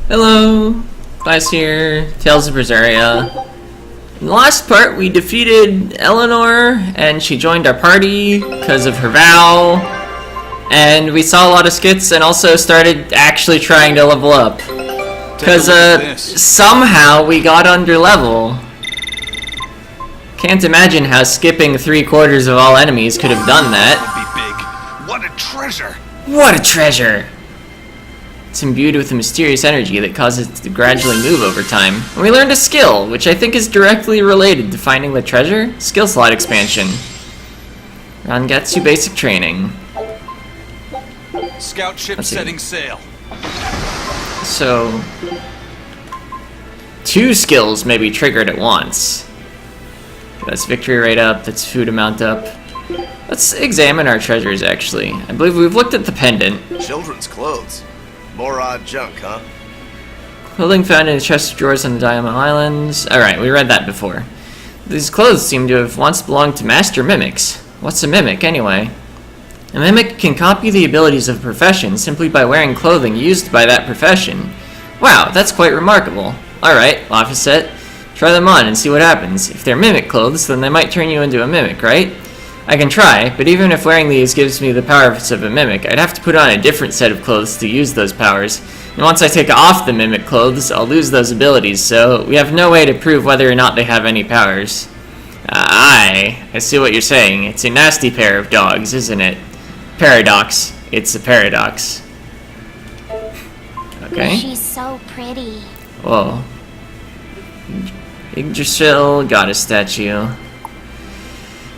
Hello, Class here, Tales of Berseria. In the last part, we defeated Eleanor, and she joined our party because of her vow. And we saw a lot of skits and also started actually trying to level up. Because somehow we got under level. Can't imagine how skipping 3/4 of all enemies could have done that. What a treasure! What a treasure! It's imbued with a mysterious energy that causes it to gradually move over time. And we learned a skill, which I think is directly related to finding the treasure. Skill slot expansion. Rangatsu basic training. Scout ship setting sail. So, 2 skills may be triggered at once. That's victory rate up, that's food amount up. Let's examine our treasures, actually. I believe we've looked at the pendant. Children's clothes. More odd junk, huh? Clothing found in the chest of drawers on the Diamond Islands. Alright, we read that before. These clothes seem to have once belonged to master mimics. What's a mimic, anyway? A mimic can copy the abilities of a profession simply by wearing clothing used by that profession. Wow, that's quite remarkable. Alright, Lafayette. Try them on and see what happens. If they're mimic clothes, then they might turn you into a mimic, right? I can try, but even if wearing these gives me the powers of a mimic, I'd have to put on a different set of clothes to use those powers. And once I take off the mimic clothes, I'll lose those abilities, so we have no way to prove whether or not they have any powers. I see what you're saying. It's a nasty pair of dogs, isn't it? Paradox. It's a paradox. Okay. She's so pretty. Whoa. Yggdrasil goddess statue.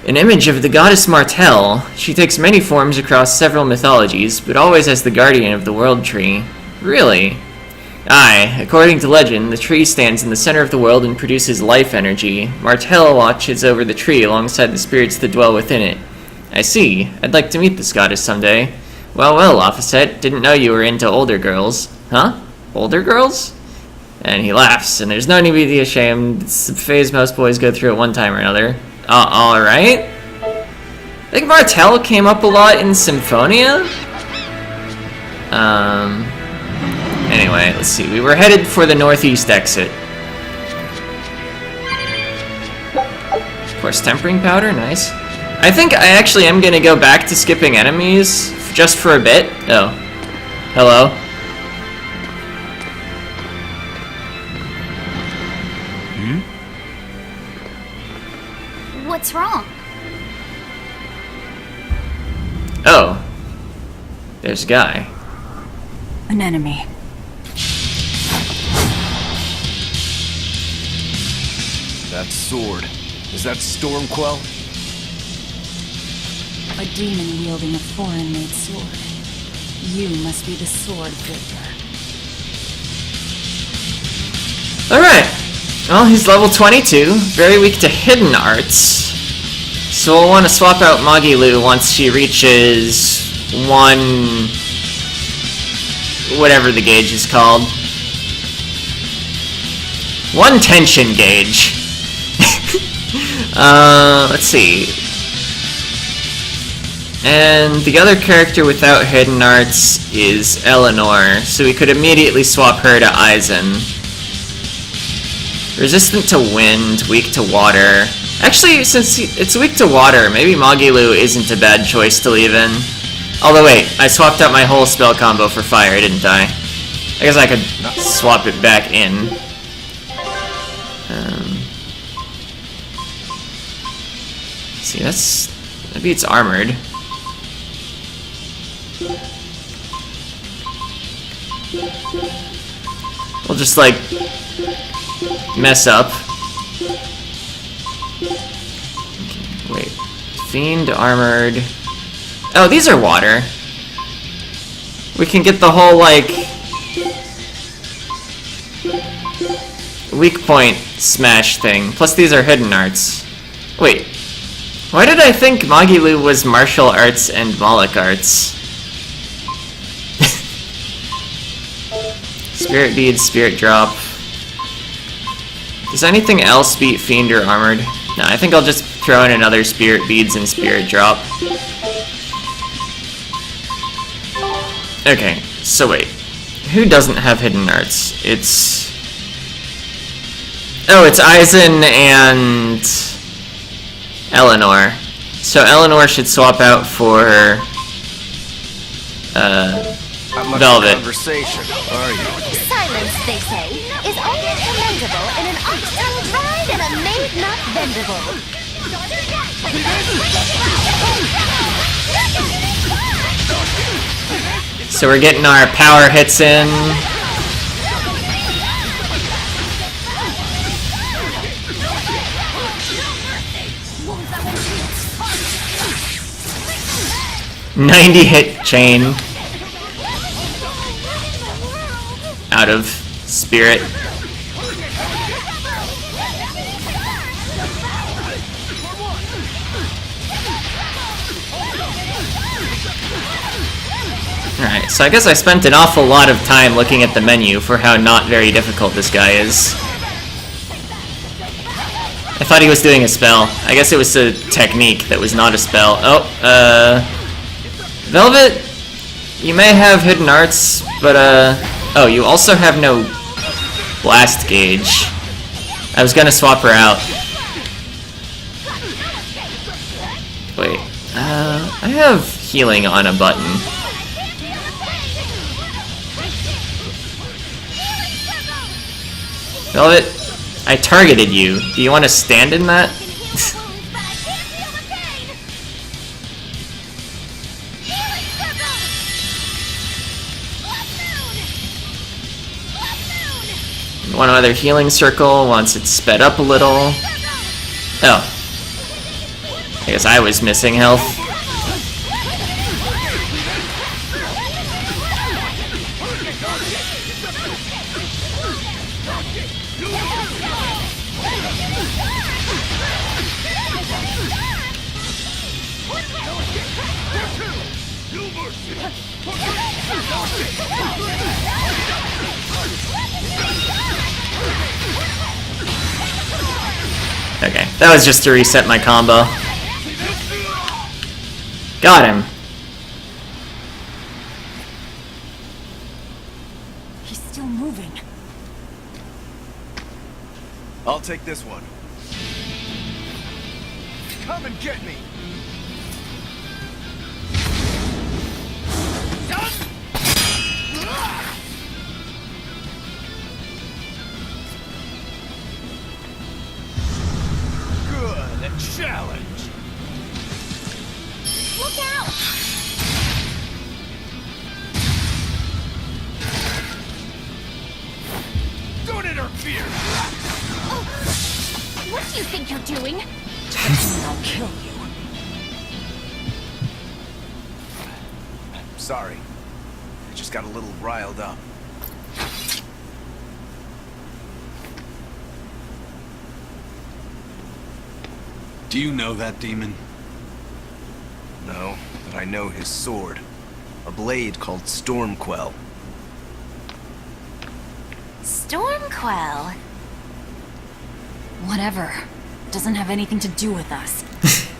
An image of the goddess Martel. She takes many forms across several mythologies, but always as the guardian of the world tree. Really? Aye, according to legend, the tree stands in the center of the world and produces life energy. Martel watches over the tree alongside the spirits that dwell within it. I see. I'd like to meet this goddess someday. Well, Lafayette, didn't know you were into older girls. Huh? Older girls? And he laughs, and there's no need to be ashamed. It's a phase most boys go through at one time or another. Alright. I think Martel came up a lot in Symphonia. Anyway, let's see. We were headed for the northeast exit. Of course, tempering powder, nice. I think I actually am gonna go back to skipping enemies just for a bit. Oh. Hello. What's wrong? Oh. There's a guy. An enemy. That sword. Is that Stormquell? A demon wielding a foreign-made sword. You must be the sword victor. Alright. Well, he's level 22. Very weak to hidden arts. So we'll want to swap out Magilu once she reaches 1... whatever the gauge is called. 1 tension gauge. Let's see. And the other character without hidden arts is Eleanor, so we could immediately swap her to Aizen. Resistant to wind, weak to water. Actually, since it's weak to water, maybe Magilu isn't a bad choice to leave in. Although wait, I swapped out my whole spell combo for fire, didn't I? I guess I could swap it back in. See, maybe it's armored. We'll just like mess up. Wait, fiend armored. Oh, these are water. We can get the whole like weak point smash thing. Plus these are hidden arts. Wait. Why did I think Magilu was martial arts and Moloch arts? Spirit beads, spirit drop. Does anything else beat fiend or armored? No, I think I'll just throw in another spirit beads and spirit drop. Okay, so wait. Who doesn't have hidden arts? It's... Oh, it's Aizen and Eleanor. So Eleanor should swap out for Not much Velvet. conversation, are you? Silence, they say, is only commendable in an ox-tongue tried and a maid not bendable. So we're getting our power hits in. "90 hit chain out of spirit." Alright, so I guess I spent an awful lot of time looking at the menu for how not very difficult this guy is. I thought he was doing a spell. I guess it was a technique that was not a spell. Oh, Velvet, you may have hidden arts, but, oh, you also have no blast gauge. I was gonna swap her out. Wait, I have healing on a button. Velvet, I targeted you. Do you want to stand in that? One other healing circle once it's sped up a little. Oh. I guess I was missing health. Okay, that was just to reset my combo. Got him. He's still moving. I'll take this one. Come and get me! Good challenge. Look out! Don't interfere. What do you think you're doing? I'll kill you. Sorry. I just got a little riled up. Do you know that demon? No, but I know his sword. A blade called Stormquell. Stormquell. Whatever. Doesn't have anything to do with us.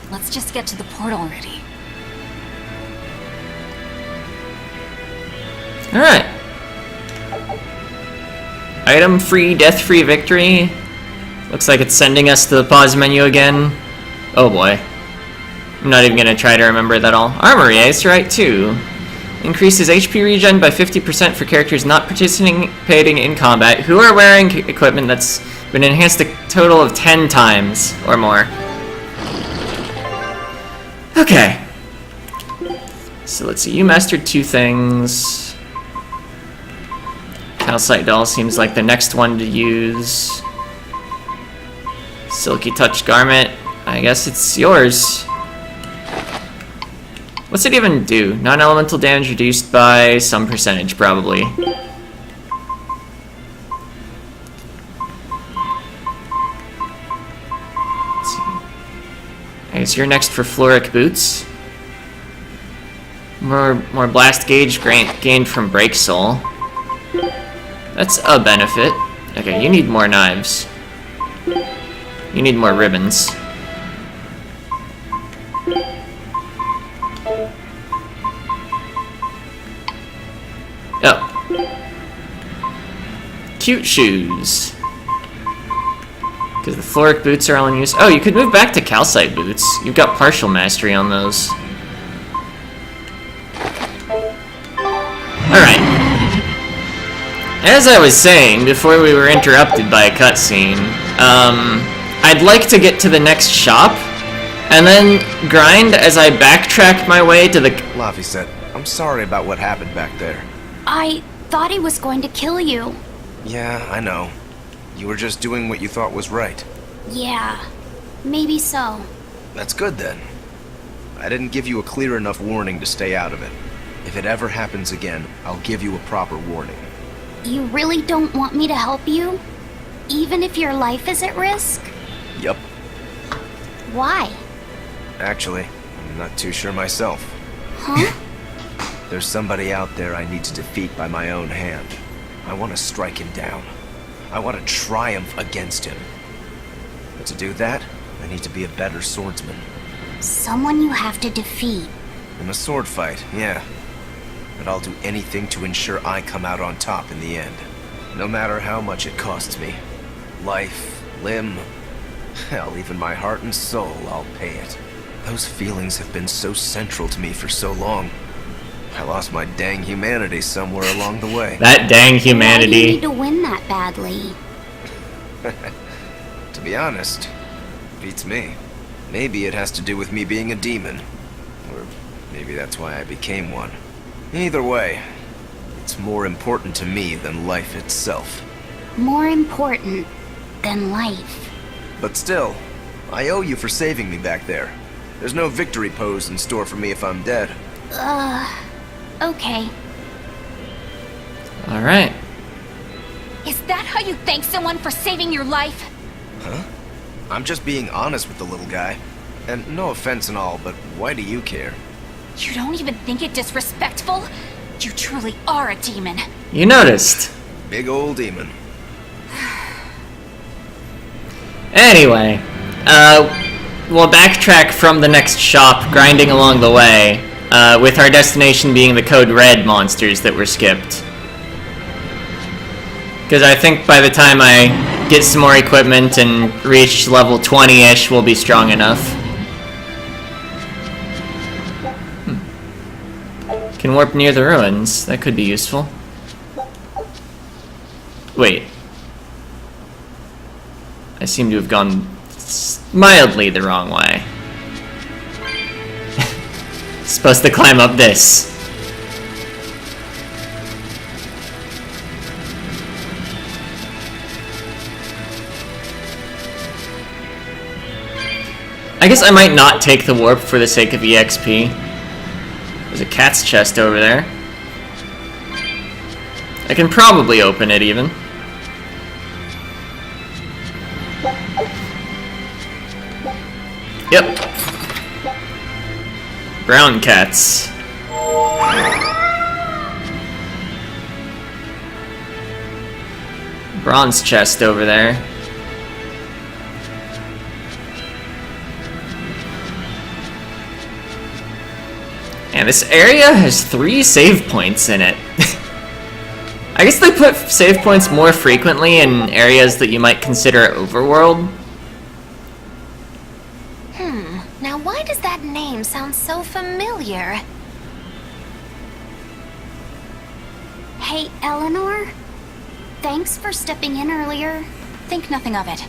Let's just get to the portal already. Alright. Item free, death free victory. Looks like it's sending us to the pause menu again. Oh boy. I'm not even gonna try to remember that all. Armory, Ace, right too. Increases HP regen by 50% for characters not participating in combat who are wearing equipment that's been enhanced a total of 10 times or more. Okay. So let's see, you mastered 2 things. Calcite Doll seems like the next one to use. Silky Touch Garment, I guess it's yours. What's it even do? Non-elemental damage reduced by some percentage, probably. Let's see. I guess you're next for Floric Boots. More blast gauge gained from Break Soul. That's a benefit. Okay, you need more knives. You need more ribbons. Oh. cute shoes. Because the floric boots are all in use. Oh, you could move back to calcite boots. You've got partial mastery on those. Alright. As I was saying, before we were interrupted by a cutscene, I'd like to get to the next shop, and then grind as I backtrack my way to the... Lavi said, I'm sorry about what happened back there. I thought he was going to kill you. Yeah, I know. You were just doing what you thought was right. Yeah, maybe so. That's good then. I didn't give you a clear enough warning to stay out of it. If it ever happens again, I'll give you a proper warning. You really don't want me to help you? Even if your life is at risk? Yup. Why? Actually, I'm not too sure myself. Huh? There's somebody out there I need to defeat by my own hand. I want to strike him down. I want to triumph against him. But to do that, I need to be a better swordsman. Someone you have to defeat. In a sword fight, yeah. But I'll do anything to ensure I come out on top in the end. No matter how much it costs me. Life, limb, hell, even my heart and soul, I'll pay it. Those feelings have been so central to me for so long. I lost my dang humanity somewhere along the way. That dang Why do you humanity. need to win that badly? To be honest, beats me. Maybe it has to do with me being a demon. Or maybe that's why I became one. Either way, it's more important to me than life itself. More important than life. But still, I owe you for saving me back there. There's no victory pose in store for me if I'm dead. Okay. Alright. Is that how you thank someone for saving your life? Huh? I'm just being honest with the little guy. And no offense and all, but why do you care? You don't even think it disrespectful? You truly are a demon. You noticed. Big old demon. Anyway, we'll backtrack from the next shop, grinding along the way, with our destination being the Code Red monsters that were skipped. Because I think by the time I get some more equipment and reach level 20-ish, we'll be strong enough. Can warp near the ruins. That could be useful. Wait. I seem to have gone mildly the wrong way. Supposed to climb up this. I guess I might not take the warp for the sake of EXP. There's a cat's chest over there. I can probably open it even. Yep. Brown cats. Bronze chest over there. And this area has 3 save points in it. I guess they put save points more frequently in areas that you might consider overworld. Now why does that name sound so familiar? Hey, Eleanor? Thanks for stepping in earlier. Think nothing of it.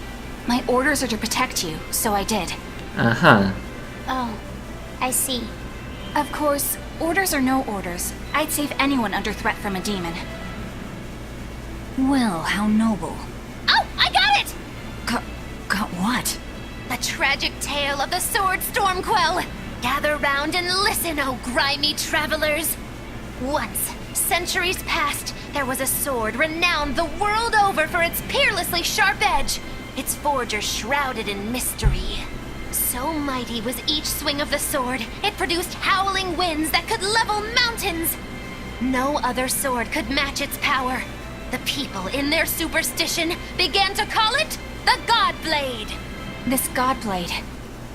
My orders are to protect you, so I did. Uh-huh. Oh, I see. Of course, orders or no orders, I'd save anyone under threat from a demon. Well, how noble. Oh, I got it! Got what? The tragic tale of the sword Stormquell. Gather round and listen, oh grimy travelers. Once, centuries past, there was a sword renowned the world over for its peerlessly sharp edge, its forger shrouded in mystery. So mighty was each swing of the sword, it produced howling winds that could level mountains. No other sword could match its power. The people, in their superstition, began to call it the God Blade. This Godblade,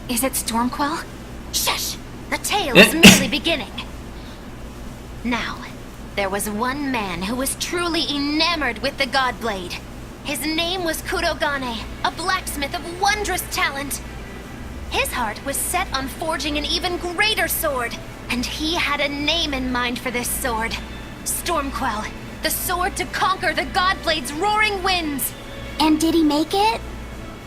is it Stormquell? Shush! The tale is merely beginning. Now, There was one man who was truly enamored with the Godblade. His name was Kurogane, a blacksmith of wondrous talent. His heart was set on forging an even greater sword, and he had a name in mind for this sword. Stormquell, the sword to conquer the Godblade's roaring winds. And did he make it?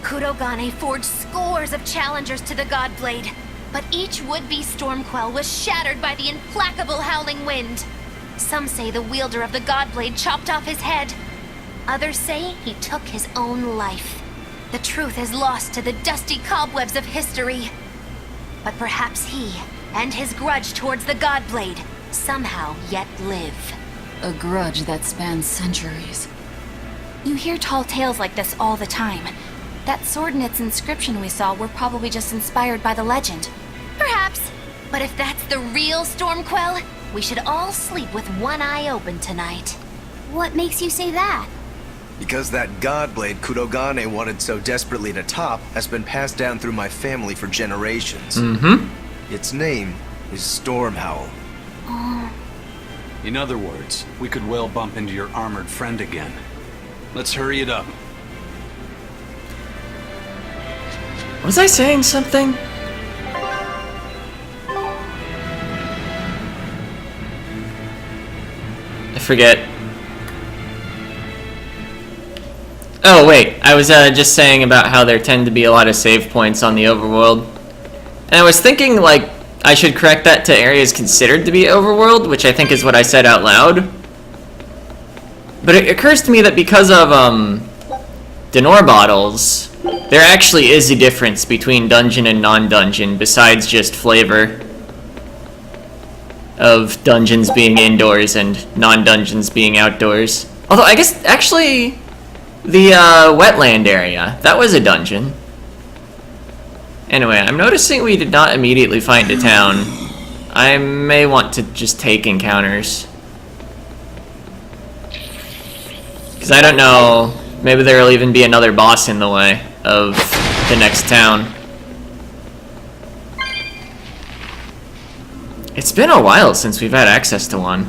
Kurogane forged scores of challengers to the Godblade, but each would-be Stormquell was shattered by the implacable howling wind. Some say the wielder of the Godblade chopped off his head. Others say he took his own life. The truth is lost to the dusty cobwebs of history. But perhaps he, and his grudge towards the Godblade, somehow yet live. A grudge that spans centuries. You hear tall tales like this all the time. That sword and its inscription we saw were probably just inspired by the legend. Perhaps. But if that's the real Stormquell, we should all sleep with one eye open tonight. What makes you say that? Because that Godblade Kurogane wanted so desperately to top has been passed down through my family for generations. Its name is Stormhowl. In other words, we could well bump into your armored friend again. Let's hurry it up. Was I saying something? I forget. Oh wait, I was just saying about how there tend to be a lot of save points on the overworld. And I was thinking, like, I should correct that to areas considered to be overworld, which I think is what I said out loud. But it occurs to me that because of, Denor bottles, there actually is a difference between dungeon and non-dungeon, besides just flavor of dungeons being indoors and non-dungeons being outdoors. Although, I guess, actually, the, wetland area, that was a dungeon. Anyway, I'm noticing we did not immediately find a town. I may want to just take encounters. Because I don't know, maybe there'll even be another boss in the way of the next town. It's been a while since we've had access to one.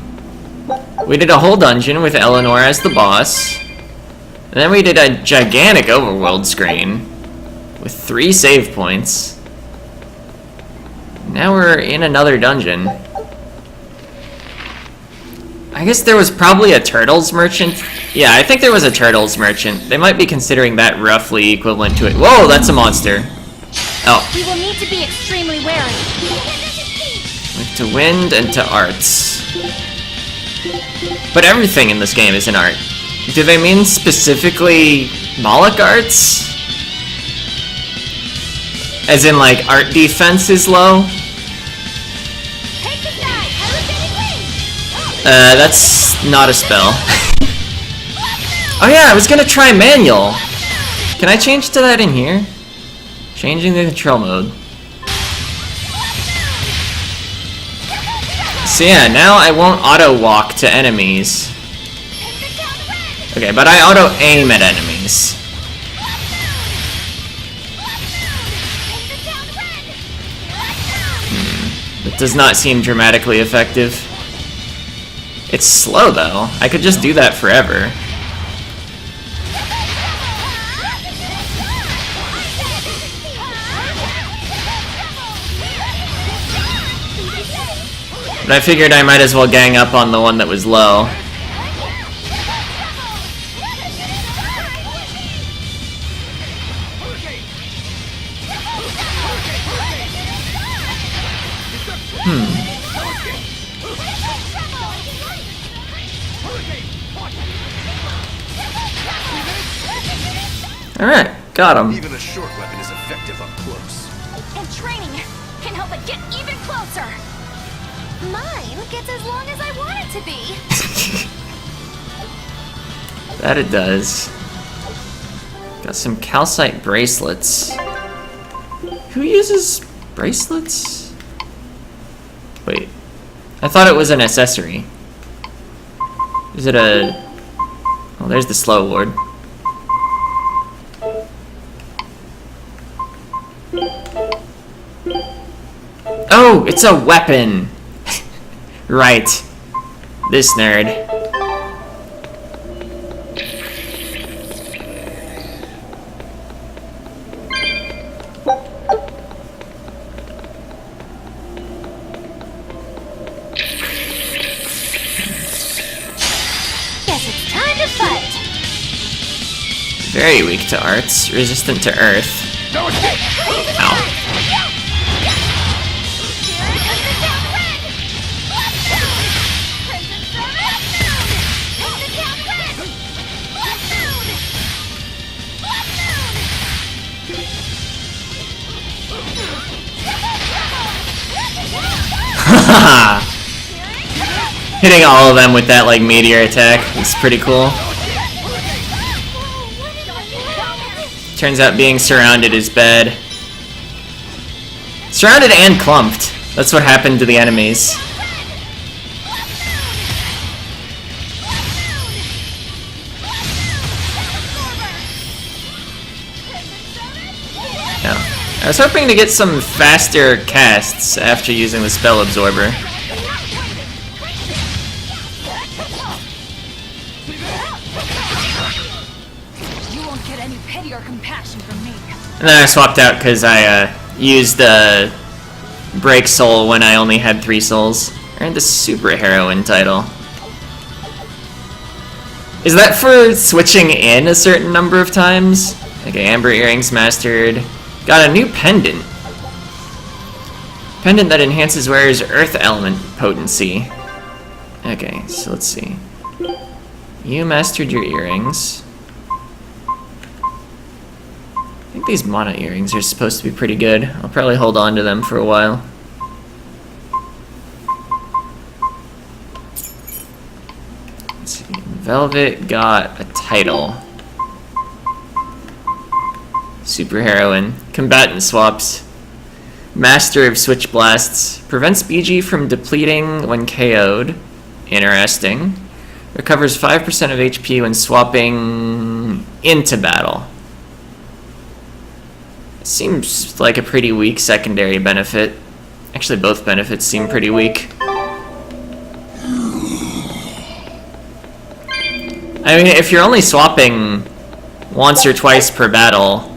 We did a whole dungeon with Eleanor as the boss. And then we did a gigantic overworld screen with 3 save points. Now we're in another dungeon. I guess there was probably a turtles merchant. Yeah, I think there was a turtles merchant. They might be considering that roughly equivalent to it. Whoa, that's a monster. Oh. We will need to be extremely wary. Like to wind and to arts. But everything in this game is an art. Do they mean specifically Moloch arts? As in, like, art defense is low? That's not a spell. Oh yeah, I was gonna try manual. Can I change to that in here? Changing the control mode. So yeah, now I won't auto-walk to enemies. Okay, but I auto-aim at enemies. It does not seem dramatically effective. It's slow though. I could just do that forever. But I figured I might as well gang up on the one that was low. Alright, got him. Even a short weapon is effective up close. And training can help it get even closer. Mine gets as long as I want it to be. That it does. Got some calcite bracelets. Who uses bracelets? Wait. I thought it was an accessory. Is it a... Oh, there's the slow ward. Oh, it's a weapon! Right. This nerd. Guess it's time to fight. Very weak to arts, resistant to earth. Ow. Hitting all of them with that like meteor attack is pretty cool. Turns out being surrounded is bad. Surrounded and clumped. That's what happened to the enemies. Yeah. I was hoping to get some faster casts after using the spell absorber. And then I swapped out because I used the Break Soul when I only had 3 souls. Earned the Super Heroine title. Is that for switching in a certain number of times? Okay, Amber Earrings mastered. Got a new pendant. Pendant that enhances wearer's Earth element potency. Okay, so let's see. You mastered your earrings. I think these mana earrings are supposed to be pretty good. I'll probably hold on to them for a while. Let's see. Velvet got a title. Super Heroine. Combatant swaps. Master of Switch Blasts. Prevents BG from depleting when KO'd. Interesting. Recovers 5% of HP when swapping into battle. Seems like a pretty weak secondary benefit. Actually, both benefits seem pretty weak. I mean, if you're only swapping once or twice per battle,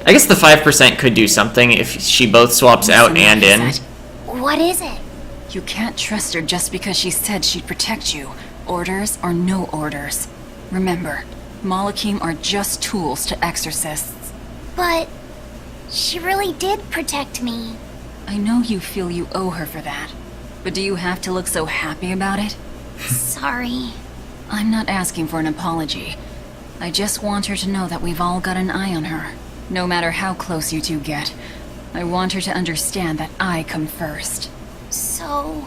I guess the 5% could do something if she both swaps out and in. What is it? You can't trust her just because she said she'd protect you. Orders or no orders. Remember, Malakim are just tools to exorcists. But she really did protect me. I know you feel you owe her for that. But do you have to look so happy about it? Sorry. I'm not asking for an apology. I just want her to know that we've all got an eye on her. No matter how close you two get. I want her to understand that I come first. So,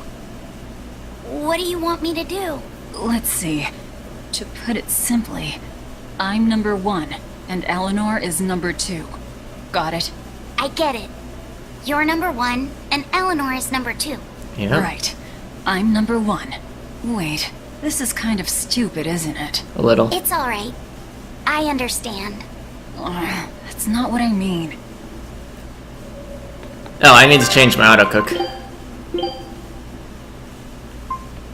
what do you want me to do? Let's see. To put it simply, I'm number 1, and Eleanor is number 2. Got it? I get it. You're number 1, and Eleanor is number 2. Yeah. Right. I'm number 1. Wait, this is kind of stupid, isn't it? A little. It's alright. I understand. That's not what I mean. Oh, I need to change my auto-cook.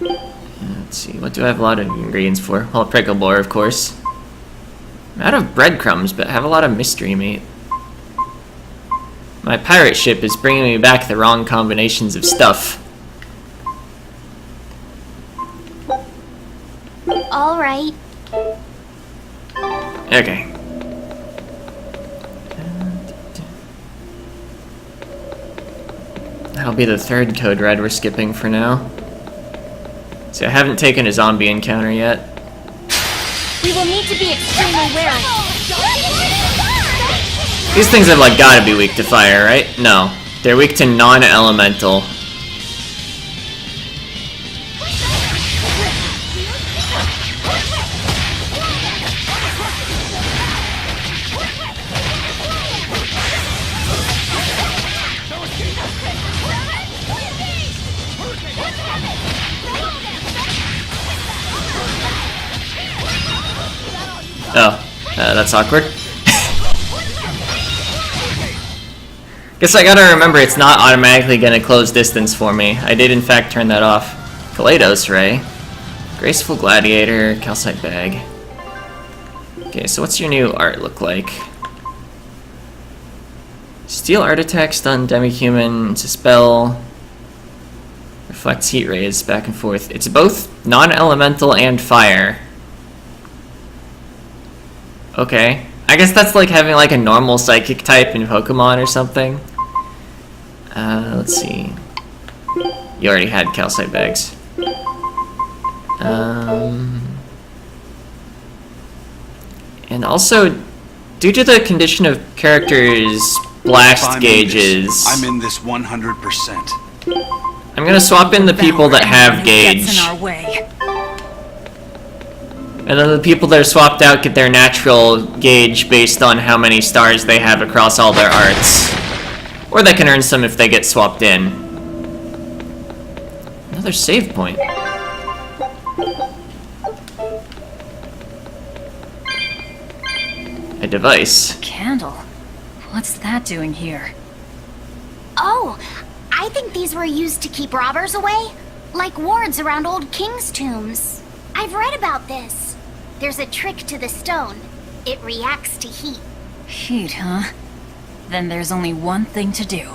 Let's see, what do I have a lot of ingredients for? Well, prickle boar, of course. I'm out of breadcrumbs, but have a lot of mystery meat. My pirate ship is bringing me back the wrong combinations of stuff. Alright. Okay. That'll be the 3rd code red we're skipping for now. So I haven't taken a zombie encounter yet. We will need to be extremely wary. These things have like gotta be weak to fire, right? No. They're weak to non-elemental. Oh, that's awkward. Guess I gotta remember it's not automatically gonna close distance for me. I did in fact turn that off. Kaleidos Ray. Graceful Gladiator, Calcite Bag. Okay, so what's your new art look like? Steel art attack, stun, demi-human, dispel. Reflects heat rays back and forth. It's both non-elemental and fire. Okay. I guess that's like having like a normal psychic type in Pokemon or something. Let's see. You already had Calcite Bags. And also, due to the condition of characters' blast gauges, I'm in this 100%. I'm gonna swap in the people that have gauge. And then the people that are swapped out get their natural gauge based on how many stars they have across all their arts. Or they can earn some if they get swapped in. Another save point. A device. Candle? What's that doing here? Oh, I think these were used to keep robbers away. Like wards around old kings' tombs. I've read about this. There's a trick to the stone. It reacts to heat. Heat, huh? Then there's only one thing to do.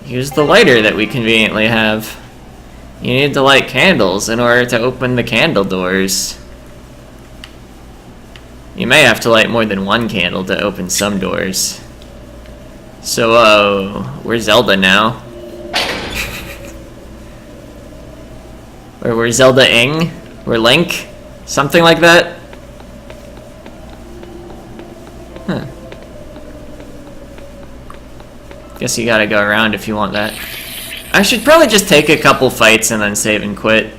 Use the lighter that we conveniently have. You need to light candles in order to open the candle doors. You may have to light more than one candle to open some doors. So, where's Zelda now? Or where's Zelda Ing? Or Link? Something like that? Huh. Guess you gotta go around if you want that. I should probably just take a couple fights and then save and quit.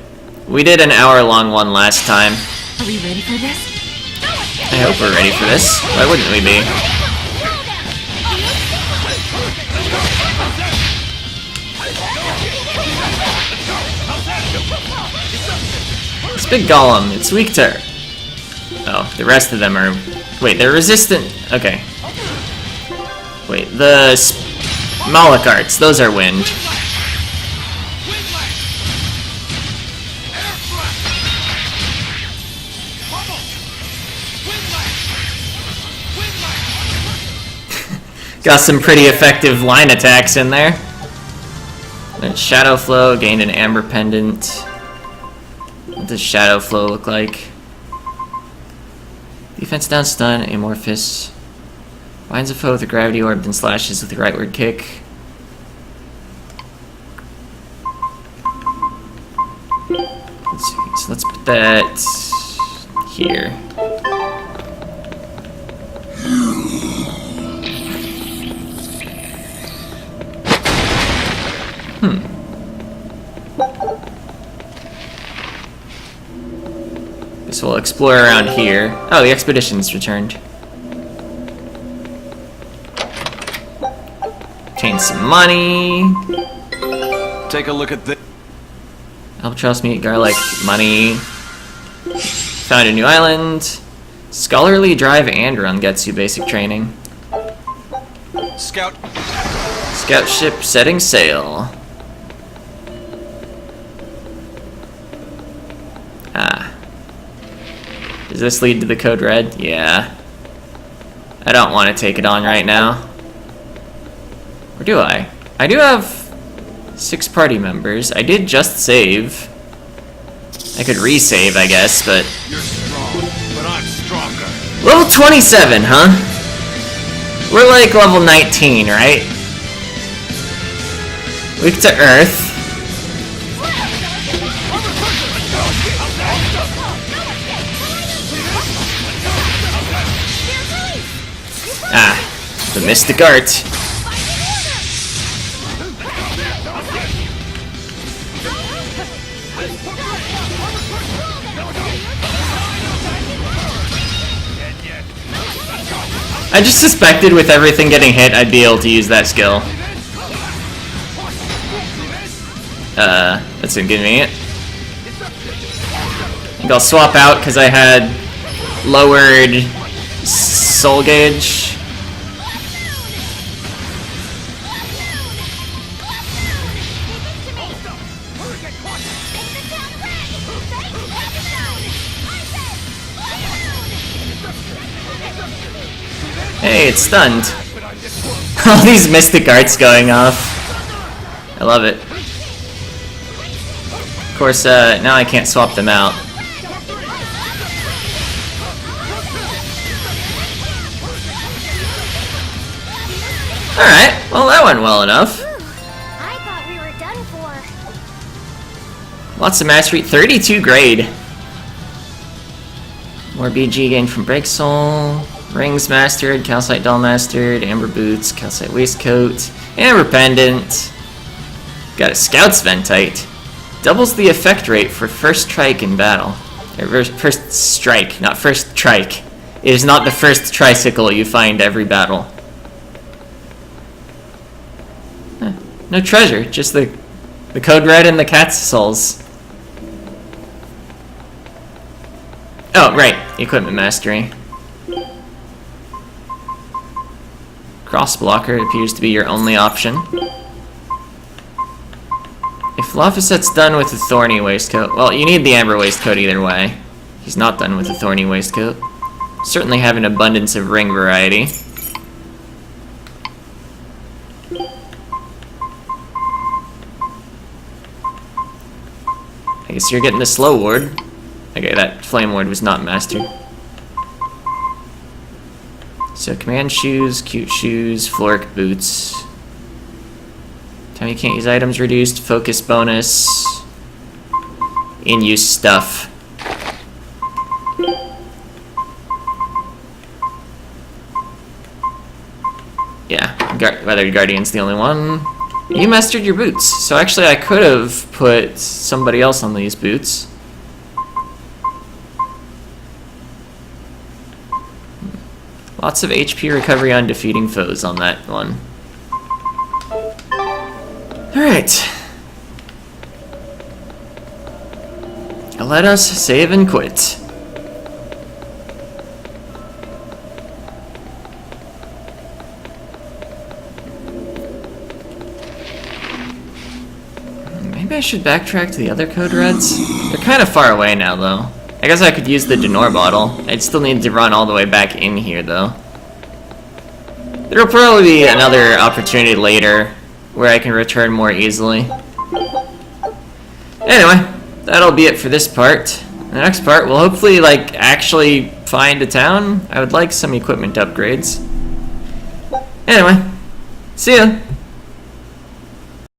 We did an hour-long one last time. Are we ready for this? I hope we're ready for this. Why wouldn't we be? This big golem, it's weak to... Oh, the rest of them are... Wait, they're resistant... Okay. Wait, the... Moloch arts, those are wind. Got some pretty effective line attacks in there. Then Shadow Flow, gained an Amber Pendant. What does Shadow Flow look like? Defense down, stun, amorphous. Binds a foe with a gravity orb, then slashes with a rightward kick. Let's see, so let's put that here. Guess we'll explore around here. Oh, the expedition's returned. Obtain some money. Take a look at this. Albatross meat, garlic, money. Found a new island. Scholarly drive and run gets you basic training. Scout. Scout ship setting sail. Ah. Does this lead to the code red? Yeah. I don't want to take it on right now. Or do I? I do have 6 party members. I did just save. I could resave, I guess, but... You're strong, but I'm stronger. Level 27, huh? We're like level 19, right? Weak to Earth. Ah, the Mystic Art. I just suspected with everything getting hit, I'd be able to use that skill. That's inconvenient. I think I'll swap out because I had lowered soul gauge. Hey, it's stunned. All these mystic arts going off. I love it. Of course, now I can't swap them out. Alright, well that went well enough. I thought we were done for. Lots of mastery, 32 grade. More BG gained from Break Soul. Rings mastered, Calcite Doll mastered, Amber Boots, Calcite Waistcoat, Amber Pendant. Got a Scout's Ventite. Doubles the effect rate for first strike in battle. Or first strike, not first trike. It is not the first tricycle you find every battle. No treasure, just the code red and the cat's souls. Oh, right, equipment mastery. Cross blocker appears to be your only option. If Laphicet's done with the thorny waistcoat, well, you need the amber waistcoat either way. He's not done with the thorny waistcoat. Certainly have an abundance of ring variety. I guess you're getting the slow ward. Okay, that flame ward was not mastered. So command shoes, cute shoes, floric boots. Time you can't use items reduced, focus bonus, in-use stuff. Yeah, Weathered Guardian's the only one. You mastered your boots, so actually I could have put somebody else on these boots. Lots of HP recovery on defeating foes on that one. Alright. Let us save and quit. Maybe I should backtrack to the other code reds? They're kind of far away now, though. I guess I could use the Denor bottle. I'd still need to run all the way back in here, though. There'll probably be another opportunity later where I can return more easily. Anyway, that'll be it for this part. The next part, we'll hopefully, actually find a town. I would like some equipment upgrades. Anyway, see ya!